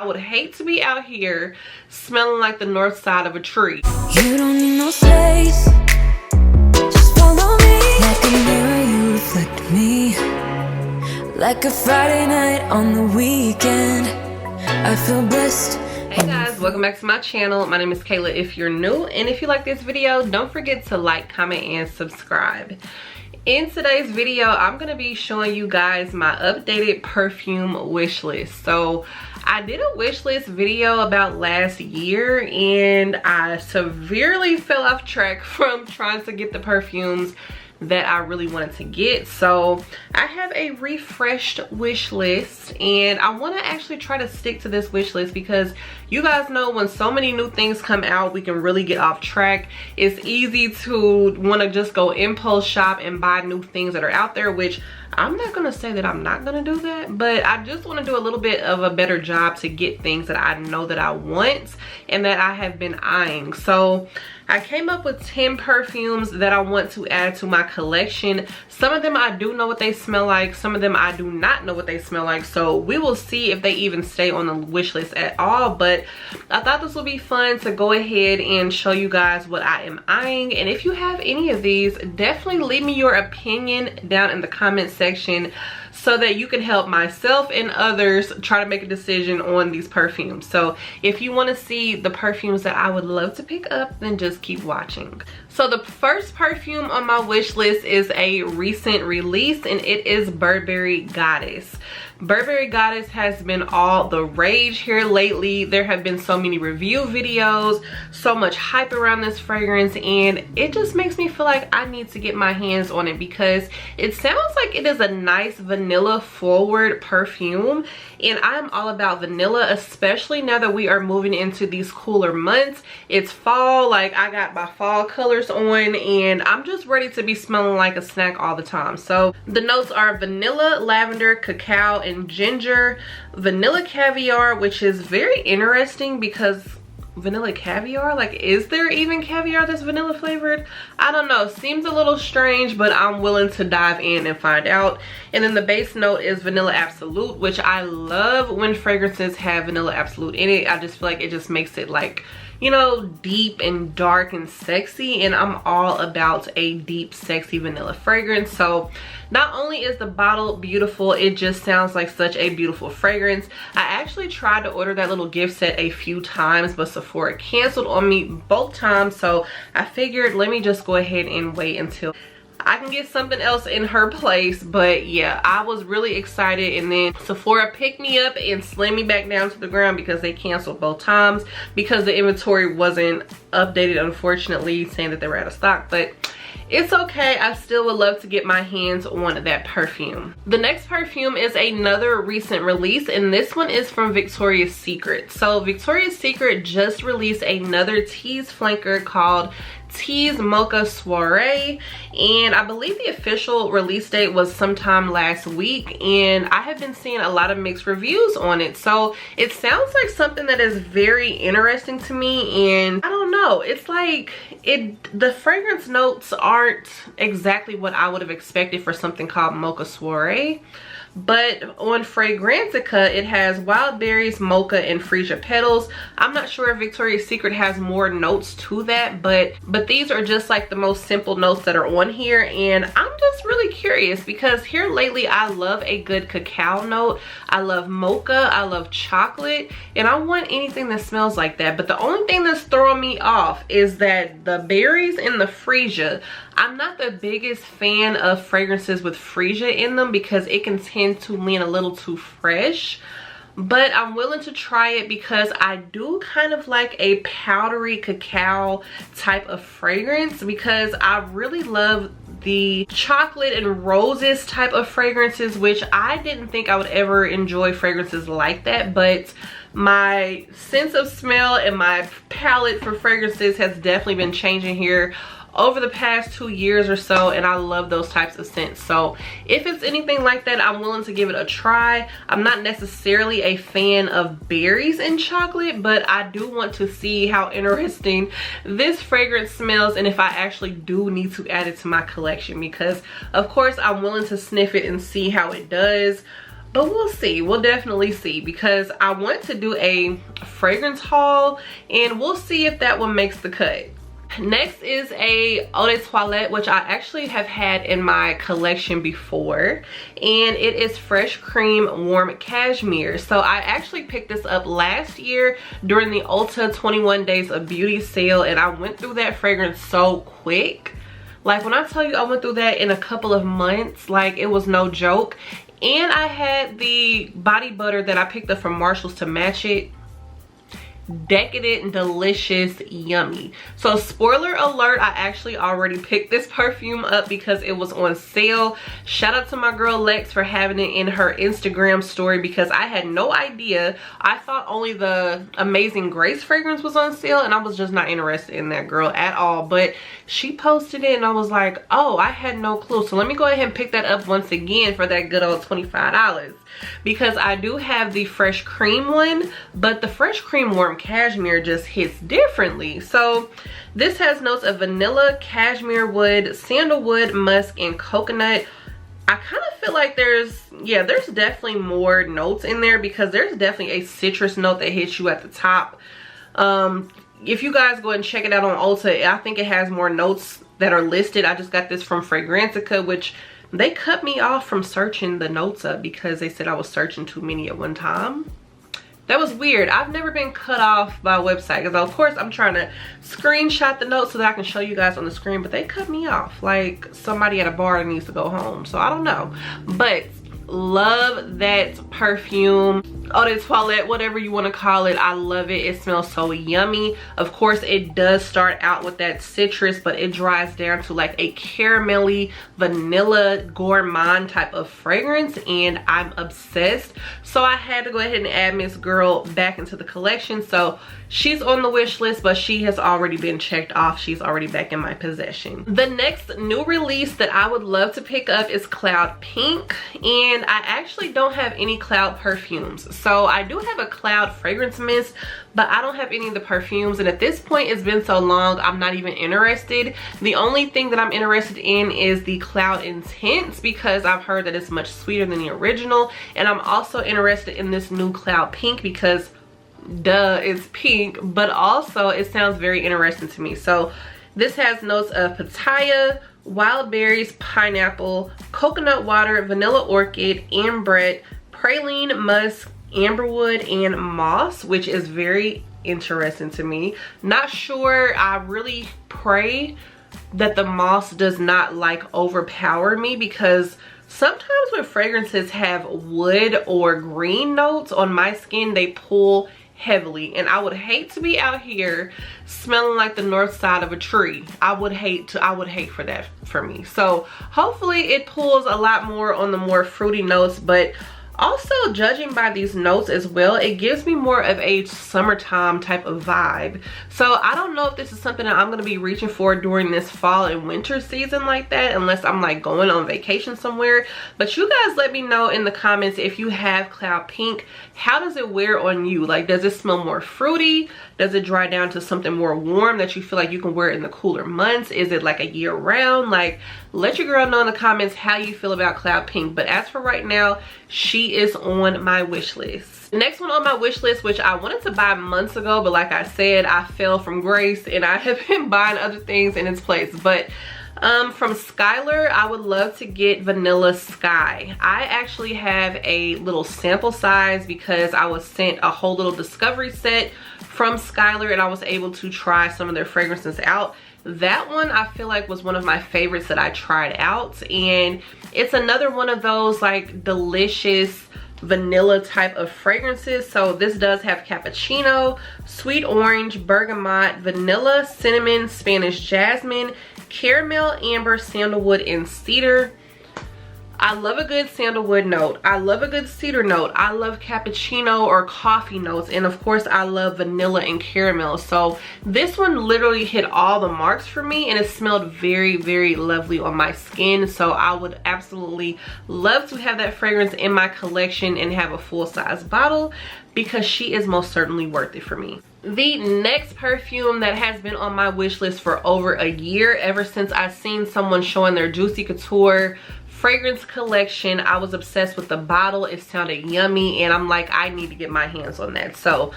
I would hate to be out here smelling like the north side of a tree. You don't need no space, just follow me. Like a mirror you reflect me, like a Friday night on the weekend. I feel blessed. Hey guys, welcome back to my channel. My name is Kayla if you're new, and if you like this video, don't forget to like, comment, and subscribe. In today's video, I'm going to be showing you guys my updated perfume wish list. So I did a wish list video about last year and I severely fell off track from trying to get the perfumes that I really wanted to get. So I have a refreshed wish list and I want to actually try to stick to this wish list because you guys know when so many new things come out, we can really get off track. It's easy to want to just go impulse shop and buy new things that are out there, which I'm not going to say that I'm not going to do that, but I just want to do a little bit of a better job to get things that I know that I want and that I have been eyeing. So I came up with 10 perfumes that I want to add to my collection. Some of them I do know what they smell like. Some of them I do not know what they smell like. So we will see if they even stay on the wish list at all. But I thought this would be fun to go ahead and show you guys what I am eyeing. And if you have any of these, definitely leave me your opinion down in the comment section so that you can help myself and others try to make a decision on these perfumes. So if you want to see the perfumes that I would love to pick up, then just keep watching. So the first perfume on my wish list is a recent release and it is Burberry Goddess. Burberry Goddess has been all the rage here lately. There have been so many review videos, so much hype around this fragrance, and it just makes me feel like I need to get my hands on it because it sounds like it is a nice vanilla forward perfume, and I'm all about vanilla, especially now that we are moving into these cooler months. It's fall, like I got my fall colors on and I'm just ready to be smelling like a snack all the time. So the notes are vanilla, lavender, cacao, and ginger, vanilla caviar, which is very interesting because vanilla caviar, like, is there even caviar that's vanilla flavored? I don't know, seems a little strange, but I'm willing to dive in and find out. And then the base note is vanilla absolute, which I love when fragrances have vanilla absolute in it. I just feel like it just makes it, like, you know, deep and dark and sexy, and I'm all about a deep sexy vanilla fragrance. So not only is the bottle beautiful, it just sounds like such a beautiful fragrance. I actually tried to order that little gift set a few times, but Sephora canceled on me both times, so I figured let me just go ahead and wait until I can get something else in her place. But yeah, I was really excited, and then Sephora picked me up and slammed me back down to the ground because they canceled both times because the inventory wasn't updated, unfortunately, saying that they were out of stock. But it's okay, I still would love to get my hands on that perfume. The next perfume is another recent release, and this one is from Victoria's Secret. So Victoria's Secret just released another tease flanker called Tease Mocha Soiree, and I believe the official release date was sometime last week, and I have been seeing a lot of mixed reviews on it. So it sounds like something that is very interesting to me, and I don't know, it's like the fragrance notes aren't exactly what I would have expected for something called Mocha Soiree. But on Fragrantica, it has wild berries, mocha, and freesia petals. I'm not sure if Victoria's Secret has more notes to that, but these are just like the most simple notes that are on here, and I'm just really curious because here lately I love a good cacao note. I love mocha, I love chocolate, and I want anything that smells like that. But the only thing that's throwing me off is that the berries and the freesia, I'm not the biggest fan of fragrances with freesia in them because it can tend to lean a little too fresh. But I'm willing to try it because I do kind of like a powdery cacao type of fragrance, because I really love the chocolate and roses type of fragrances, which I didn't think I would ever enjoy fragrances like that. But my sense of smell and my palette for fragrances has definitely been changing here over the past 2 years or so, and I love those types of scents. So if it's anything like that, I'm willing to give it a try. I'm not necessarily a fan of berries and chocolate, but I do want to see how interesting this fragrance smells and if I actually do need to add it to my collection, because of course I'm willing to sniff it and see how it does. but we'll see. We'll definitely see, because I want to do a fragrance haul, and we'll see if that one makes the cut. Next is a eau de toilette, which I actually have had in my collection before, and it is Fresh Cream Warm Cashmere. So I actually picked this up last year during the Ulta 21 Days of Beauty sale, and I went through that fragrance so quick. Like, when I tell you I went through that in a couple of months, like, it was no joke. And I had the body butter that I picked up from Marshall's to match it. Decadent, delicious, yummy. So spoiler alert, I actually already picked this perfume up because it was on sale. Shout out to my girl Lex for having it in her Instagram story, because I had no idea. I thought only the Amazing Grace fragrance was on sale, and I was just not interested in that girl at all. But she posted it and I was like, oh, I had no clue. So let me go ahead and pick that up once again for that good old $25, because I do have the Fresh Cream one, but the Fresh Cream Warm Cashmere just hits differently. So this has notes of vanilla, cashmere wood, sandalwood, musk, and coconut. I kind of feel like there's definitely more notes in there, because there's definitely a citrus note that hits you at the top. If you guys go and check it out on Ulta, I think it has more notes that are listed. I just got this from Fragrantica, which they cut me off from searching the notes up because they said I was searching too many at one time. That was weird. I've never been cut off by a website, because of course I'm trying to screenshot the notes so that I can show you guys on the screen, but they cut me off like somebody at a bar that needs to go home. So I don't know, but love that perfume, eau de toilette, whatever you want to call it. I love it. It smells so yummy. Of course, it does start out with that citrus, but it dries down to like a caramelly vanilla gourmand type of fragrance, and I'm obsessed. So I had to go ahead and add Miss Girl back into the collection. So she's on the wish list, but she has already been checked off. She's already back in my possession. The next new release that I would love to pick up is Cloud Pink, and I actually don't have any Cloud perfumes. So I do have a Cloud fragrance mist, but I don't have any of the perfumes, and at this point it's been so long I'm not even interested. The only thing that I'm interested in is the Cloud Intense, because I've heard that it's much sweeter than the original, and I'm also interested in this new Cloud Pink because duh, it's pink, but also it sounds very interesting to me. So this has notes of pitaya, wild berries, pineapple, coconut water, vanilla orchid, ambrette, praline, musk, amberwood, and moss, which is very interesting to me. Not sure. I really pray that the moss does not like overpower me, because sometimes when fragrances have wood or green notes on my skin, they pull heavily, and I would hate to be out here smelling like the north side of a tree. I would hate for that for me. So hopefully it pulls a lot more on the more fruity notes, but also judging by these notes as well, it gives me more of a summertime type of vibe. So I don't know if this is something that I'm going to be reaching for during this fall and winter season like that, unless I'm like going on vacation somewhere. But you guys let me know in the comments if you have Cloud Pink. How does it wear on you? Like, does it smell more fruity? Does it dry down to something more warm that you feel like you can wear in the cooler months? Is it like a year round? Like, let your girl know in the comments how you feel about Cloud Pink. But as for right now, she is on my wish list. The next one on my wish list, which I wanted to buy months ago, but like I said, I fell from grace and I have been buying other things in its place. But from Skylar, I would love to get Vanilla Sky. I actually have a little sample size because I was sent a whole little discovery set from Skylar, and I was able to try some of their fragrances out. That one I feel like was one of my favorites that I tried out, and it's another one of those like delicious vanilla type of fragrances. So this does have cappuccino, sweet orange, bergamot, vanilla, cinnamon, Spanish jasmine, caramel, amber, sandalwood, and cedar. I love a good sandalwood note. I love a good cedar note. I love cappuccino or coffee notes. And of course, I love vanilla and caramel. So this one literally hit all the marks for me, and it smelled very, very lovely on my skin. So I would absolutely love to have that fragrance in my collection and have a full-size bottle, because she is most certainly worth it for me. The next perfume that has been on my wish list for over a year, ever since I seen someone showing their Juicy Couture fragrance collection. I was obsessed with the bottle. It sounded yummy and I'm like, I need to get my hands on that. So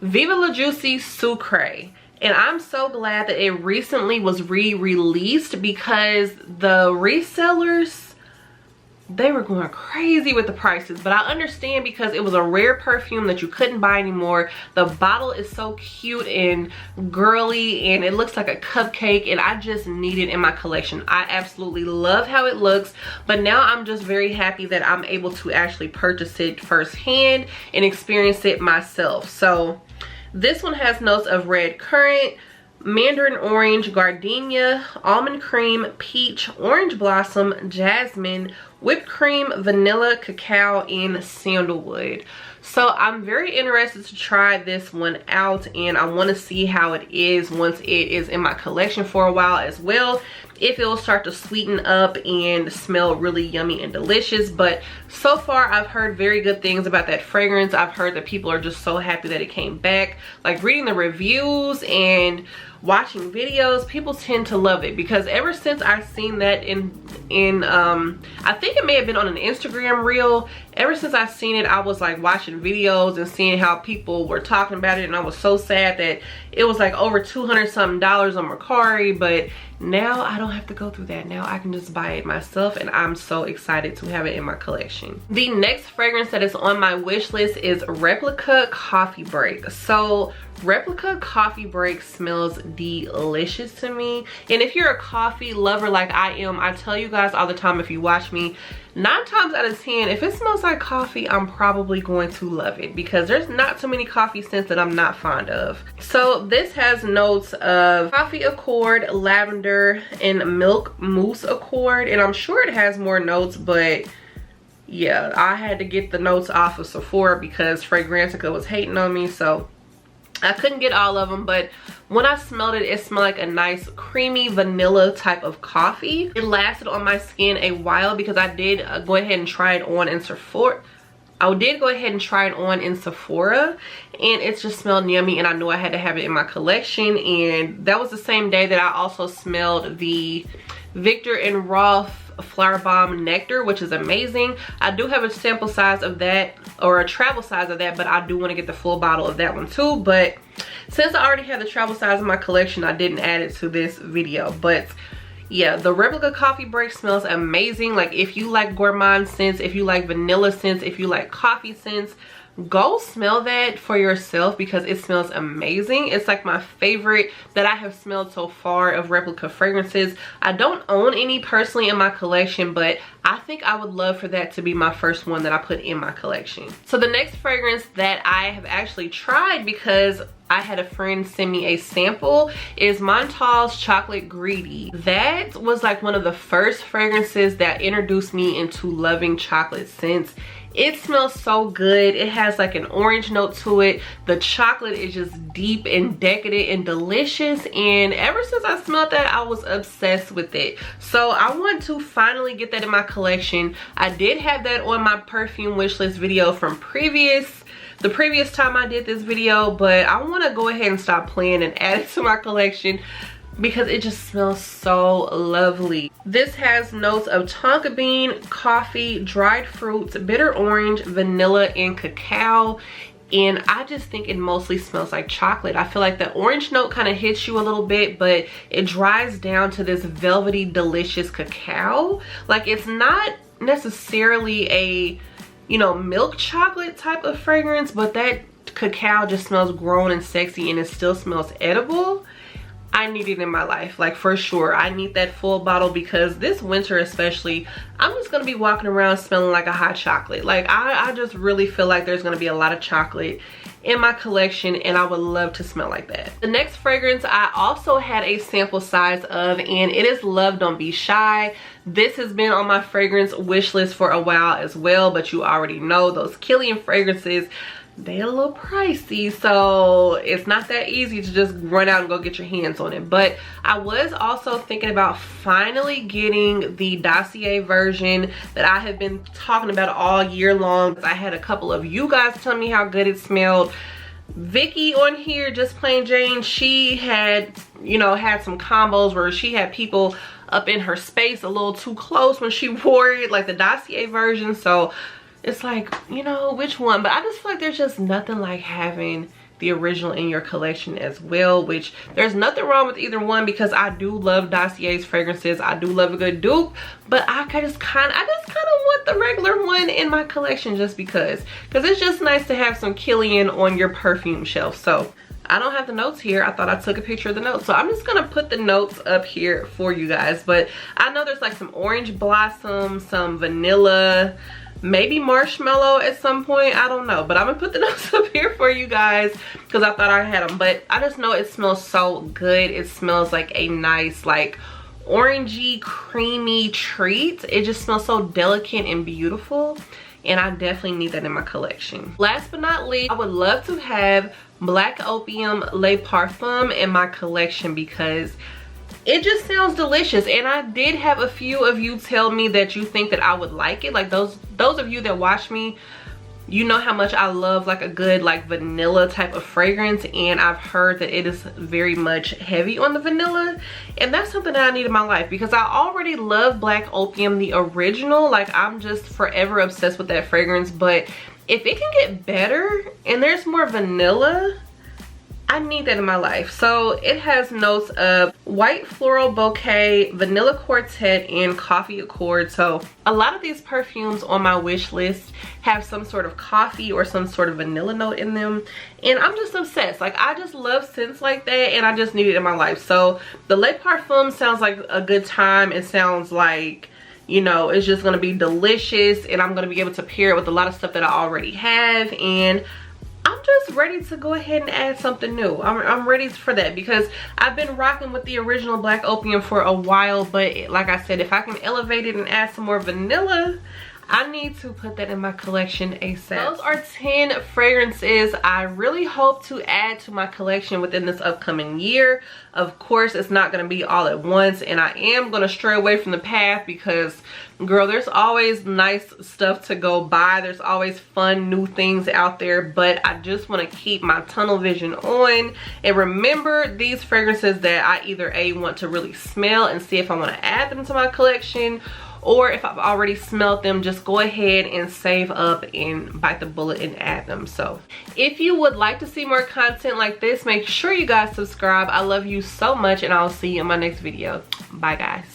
Viva La Juicy Sucre. And I'm so glad that it recently was re-released because the resellers, they were going crazy with the prices. But I understand because it was a rare perfume that you couldn't buy anymore. The bottle is so cute and girly and it looks like a cupcake and I just need it in my collection. I absolutely love how it looks, but now I'm just very happy that I'm able to actually purchase it firsthand and experience it myself. So this one has notes of red currant, mandarin orange, gardenia, almond cream, peach, orange blossom, jasmine, whipped cream, vanilla, cacao, and sandalwood. So I'm very interested to try this one out and I want to see how it is once it is in my collection for a while as well. If it will start to sweeten up and smell really yummy and delicious. But so far I've heard very good things about that fragrance. I've heard that people are just so happy that it came back. Like reading the reviews and watching videos, people tend to love it because ever since I've seen that in I think it may have been on an Instagram reel. Ever since I've seen it, I was like watching videos and seeing how people were talking about it and I was so sad that it was like over $200 something on Mercari. But now I don't have to go through that. Now I can just buy it myself and I'm so excited to have it in my collection. The next fragrance that is on my wish list is Replica Coffee Break. So Replica Coffee Break smells delicious to me. And if you're a coffee lover like I am, I tell you guys all the time, if you watch me, 9 times out of 10, if it smells like coffee, I'm probably going to love it because there's not too many coffee scents that I'm not fond of. So this has notes of coffee accord, lavender, and milk mousse accord. And I'm sure it has more notes, but yeah, I had to get the notes off of Sephora because Fragrantica was hating on me. So I couldn't get all of them, but when I smelled it, it smelled like a nice creamy vanilla type of coffee. It lasted on my skin a while because I did go ahead and try it on in Sephora. I did go ahead and try it on in Sephora and it just smelled yummy and I knew I had to have it in my collection. And that was the same day that I also smelled the Viktor and Rolf Flower Bomb Nectar, which is amazing. I do have a sample size of that, or a travel size of that, but I do want to get the full bottle of that one too. But since I already have the travel size in my collection, I didn't add it to this video. But yeah, the Replica Coffee Break smells amazing. Like if you like gourmand scents, if you like vanilla scents, if you like coffee scents, go smell that for yourself because it smells amazing. It's like my favorite that I have smelled so far of Replica fragrances. I don't own any personally in my collection, but I think I would love for that to be my first one that I put in my collection. So the next fragrance that I have actually tried because I had a friend send me a sample is Montage Chocolate Greedy. That was like one of the first fragrances that introduced me into loving chocolate scents. It smells so good. It has like an orange note to it. The chocolate is just deep and decadent and delicious. And ever since I smelled that, I was obsessed with it. So I want to finally get that in my collection. I did have that on my perfume wish list video from the previous time I did this video, but I want to go ahead and stop playing and add it to my collection because it just smells so lovely. This has notes of tonka bean, coffee, dried fruits, bitter orange, vanilla, and cacao. And I just think it mostly smells like chocolate. I feel like the orange note kind of hits you a little bit, but it dries down to this velvety, delicious cacao. Like it's not necessarily a, you know, milk chocolate type of fragrance, but that cacao just smells grown and sexy and it still smells edible. I need it in my life, like for sure. I need that full bottle because this winter especially, I'm just gonna be walking around smelling like a hot chocolate. Like I just really feel like there's gonna be a lot of chocolate in my collection and I would love to smell like that. The next fragrance I also had a sample size of and it is Love Don't Be Shy. This has been on my fragrance wish list for a while as well, but you already know those Killian fragrances, they're a little pricey, so it's not that easy to just run out and go get your hands on it. But I was also thinking about finally getting the dossier version that I have been talking about all year long. I had a couple of you guys tell me how good it smelled. Vicky on here, Just Plain Jane, she had, you know, had some combos where she had people up in her space a little too close when she wore it, like the dossier version. So it's like, you know, which one? But I just feel like there's just nothing like having the original in your collection as well, which there's nothing wrong with either one, because I do love Dossier's fragrances. I do love a good dupe, but I just kind of want the regular one in my collection just because it's just nice to have some Killian on your perfume shelf. So I don't have the notes here. I thought I took a picture of the notes, so I'm just gonna put the notes up here for you guys. But I know there's like some orange blossom, some vanilla, maybe marshmallow at some point, I don't know, but I'm gonna put the notes up here for you guys because I thought I had them. But I just know it smells so good. It smells like a nice, like, orangey creamy treat. It just smells so delicate and beautiful, and I definitely need that in my collection. Last but not least, I would love to have Black Opium Le Parfum in my collection because it just sounds delicious. And I did have a few of you tell me that you think that I would like it. Like those of you that watch me, you know how much I love like a good like vanilla type of fragrance, and I've heard that it is very much heavy on the vanilla, and that's something that I need in my life because I already love Black Opium, the original. Like I'm just forever obsessed with that fragrance, but if it can get better and there's more vanilla, I need that in my life. So it has notes of white floral bouquet, vanilla quartet, and coffee accord. So a lot of these perfumes on my wish list have some sort of coffee or some sort of vanilla note in them, and I'm just obsessed. Like I just love scents like that, and I just need it in my life. So the Le Parfum sounds like a good time. It sounds like, you know, it's just gonna be delicious, and I'm gonna be able to pair it with a lot of stuff that I already have, and I'm just ready to go ahead and add something new. I'm ready for that because I've been rocking with the original Black Opium for a while, but like I said, if I can elevate it and add some more vanilla, I need to put that in my collection ASAP. Those are 10 fragrances I really hope to add to my collection within this upcoming year. Of course, it's not going to be all at once, and I am going to stray away from the path because, girl, there's always nice stuff to go buy. There's always fun new things out there, but I just want to keep my tunnel vision on and remember these fragrances that I either want to really smell and see if I want to add them to my collection, or if I've already smelled them, just go ahead and save up and bite the bullet and add them. So if you would like to see more content like this, make sure you guys subscribe. I love you so much, and I'll see you in my next video. Bye guys.